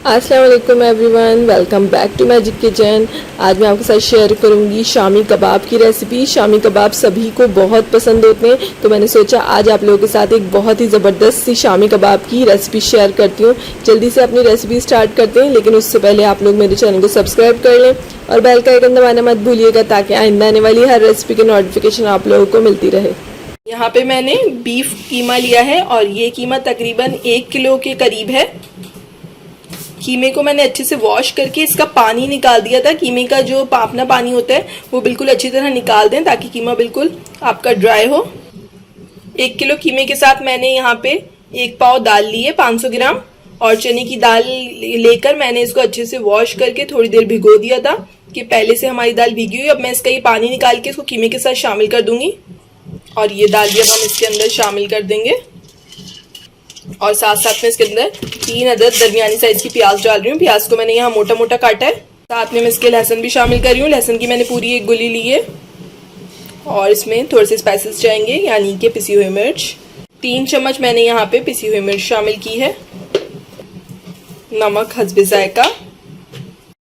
अस्सलाम वालेकुम everyone, welcome back to magic kitchen. आज मैं आपके साथ शेयर करूंगी शामी कबाब की रेसिपी। शामी कबाब सभी को बहुत पसंद होते हैं, तो मैंने सोचा आज आप लोगों के साथ एक बहुत ही ज़बरदस्त सी शामी कबाब की रेसिपी शेयर करती हूँ। जल्दी से अपनी रेसिपी स्टार्ट करते हैं, लेकिन उससे पहले आप लोग मेरे चैनल को सब्सक्राइब कर लें और बेल का आइकन दबाना मत भूलिएगा, ताकि आइंदा आने वाली हर रेसिपी की नोटिफिकेशन आप लोगों को मिलती रहे। यहाँ पे मैंने बीफ कीमा लिया है और ये कीमा तकरीबन 1 किलो के करीब है। कीमे को मैंने अच्छे से वॉश करके इसका पानी निकाल दिया था। कीमे का जो पापना पानी होता है वो बिल्कुल अच्छी तरह निकाल दें, ताकि कीमा बिल्कुल आपका ड्राई हो। 1 किलो कीमे के साथ मैंने यहाँ पे 1 पाव दाल ली है 500 ग्राम, और चने की दाल लेकर मैंने इसको अच्छे से वॉश करके थोड़ी देर भिगो दिया था कि पहले से हमारी दाल भीगी हुई। अब मैं इसका ये पानी निकाल के इसको कीमे के साथ शामिल कर दूंगी, और ये दाल भी अब हम इसके अंदर शामिल कर देंगे। और साथ साथ में इसके अंदर 3 अदद दरमियानी साइज की प्याज डाल रही हूँ। प्याज को मैंने यहाँ मोटा मोटा काटा है। साथ में मैं इसके लहसुन भी शामिल कर रही हूँ। लहसुन की मैंने पूरी 1 गुली ली है, और इसमें थोड़े से स्पाइसेस जाएंगे, यानी कि पिसी हुई मिर्च। 3 चम्मच मैंने यहाँ पे पिसी हुई मिर्च शामिल की है। नमक हस्बे जायका।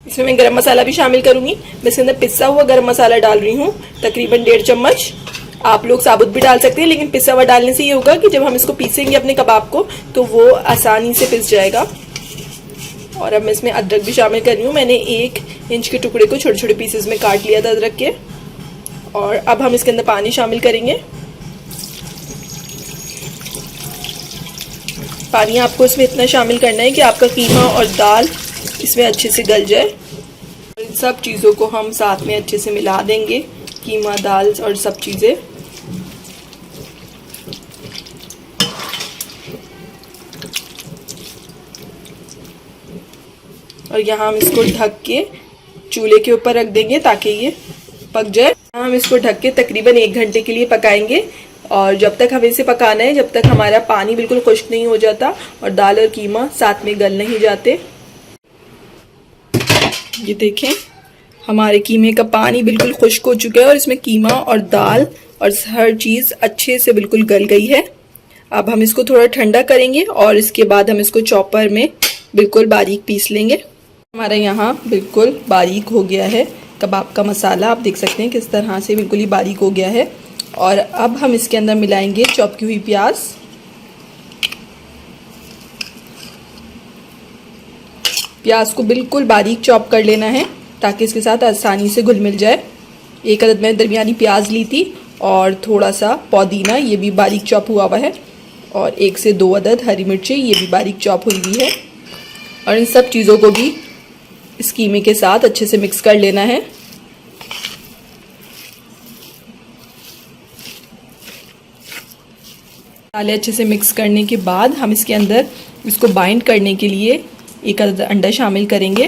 इसमें मैं गरम मसाला भी शामिल करूंगी। मैं इसके अंदर पिसा हुआ गरम मसाला डाल रही हूँ, तकरीबन 1.5 चम्मच। आप लोग साबुत भी डाल सकते हैं, लेकिन पिसा हुआ डालने से ये होगा कि जब हम इसको पीसेंगे अपने कबाब को तो वो आसानी से पिस जाएगा। और अब मैं इसमें अदरक भी शामिल कर रही हूँ। मैंने 1 इंच के टुकड़े को छोटे छोटे पीसेस में काट लिया था अदरक के। और अब हम इसके अंदर पानी शामिल करेंगे। पानी आपको इसमें इतना शामिल करना है कि आपका कीमा और दाल इसमें अच्छे से गल जाए। इन सब चीज़ों को हम साथ में अच्छे से मिला देंगे, कीमा दाल और सब चीज़ें। और यहाँ हम इसको ढक के चूल्हे के ऊपर रख देंगे ताकि ये पक जाए। हम इसको ढक के तकरीबन 1 घंटे के लिए पकाएंगे, और जब तक हमें इसे पकाना है जब तक हमारा पानी बिल्कुल खुश्क नहीं हो जाता और दाल और कीमा साथ में गल नहीं जाते। ये देखें, हमारे कीमे का पानी बिल्कुल खुश्क हो चुका है और इसमें कीमा और दाल और हर चीज़ अच्छे से बिल्कुल गल गई है। अब हम इसको थोड़ा ठंडा करेंगे और इसके बाद हम इसको चॉपर में बिल्कुल बारीक पीस लेंगे। हमारा यहाँ बिल्कुल बारीक हो गया है कबाब का मसाला। आप देख सकते हैं किस तरह से बिल्कुल ही बारीक हो गया है। और अब हम इसके अंदर मिलाएंगे चॉप की हुई प्याज। प्याज को बिल्कुल बारीक चॉप कर लेना है ताकि इसके साथ आसानी से घुल मिल जाए। 1 अदद मैंने दरमियानी प्याज ली थी, और थोड़ा सा पुदीना, ये भी बारीक चॉप हुआ हुआ है, और 1 से 2 अदद हरी मिर्ची, ये भी बारीक चॉप हुई हुई है। और इन सब चीज़ों को भी इस कीमे के साथ अच्छे से मिक्स कर लेना है। मसाले अच्छे से मिक्स करने के बाद हम इसके अंदर इसको बाइंड करने के लिए 1 अदद अंडा शामिल करेंगे,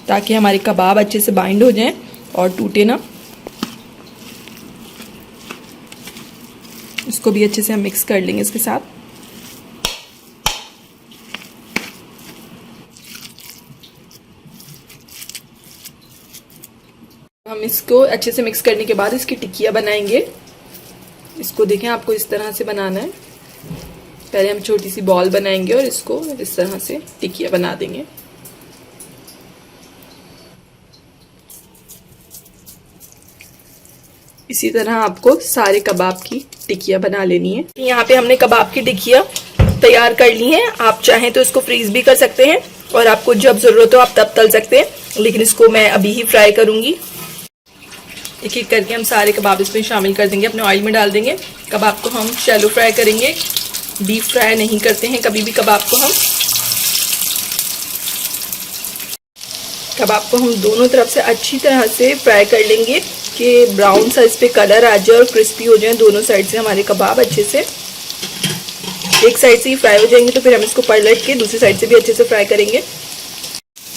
ताकि हमारे कबाब अच्छे से बाइंड हो जाएं और टूटे ना। इसको भी अच्छे से हम मिक्स कर लेंगे इसके साथ। हम इसको अच्छे से मिक्स करने के बाद इसकी टिक्कियाँ बनाएंगे। इसको देखें, आपको इस तरह से बनाना है। पहले हम छोटी सी बॉल बनाएंगे और इसको इस तरह से टिक्कियाँ बना देंगे। इसी तरह आपको सारे कबाब की टिक्कियाँ बना लेनी है। यहाँ पे हमने कबाब की टिक्कियाँ तैयार कर ली हैं। आप चाहें तो इसको फ्रीज भी कर सकते हैं, और आपको जब ज़रूरत हो आप तब तल सकते हैं, लेकिन इसको मैं अभी ही फ्राई करूँगी। एक एक करके हम सारे कबाब इसमें शामिल कर देंगे, अपने ऑयल में डाल देंगे। कबाब को हम शैलो फ्राई करेंगे, डीप फ्राई नहीं करते हैं कभी भी कबाब को। कबाब को हम दोनों तरफ से अच्छी तरह से फ्राई कर लेंगे कि ब्राउन सा इस पे कलर आ जाए और क्रिस्पी हो जाए दोनों साइड से हमारे कबाब अच्छे से। एक साइड से ही फ्राई हो जाएंगे तो फिर हम इसको पलट के दूसरी साइड से भी अच्छे से फ्राई करेंगे।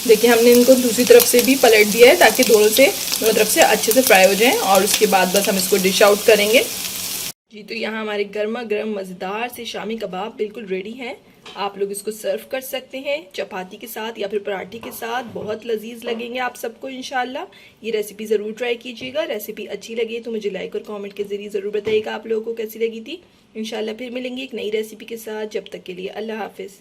देखिए, हमने इनको दूसरी तरफ से भी पलट दिया है ताकि दोनों तरफ से अच्छे से फ्राई हो जाएं, और उसके बाद बस हम इसको डिश आउट करेंगे। जी, तो यहाँ हमारे गर्मा गर्म मज़ेदार से शामी कबाब बिल्कुल रेडी हैं। आप लोग इसको सर्व कर सकते हैं चपाती के साथ या फिर पराठे के साथ, बहुत लजीज लगेंगे आप सबको इंशाल्लाह। ये रेसिपी ज़रूर ट्राई कीजिएगा। रेसिपी अच्छी लगी तो मुझे लाइक और कमेंट के ज़रिए ज़रूर बताइएगा आप लोगों को कैसी लगी थी। इंशाल्लाह फिर मिलेंगे एक नई रेसिपी के साथ। जब तक के लिए अल्लाह हाफिज़।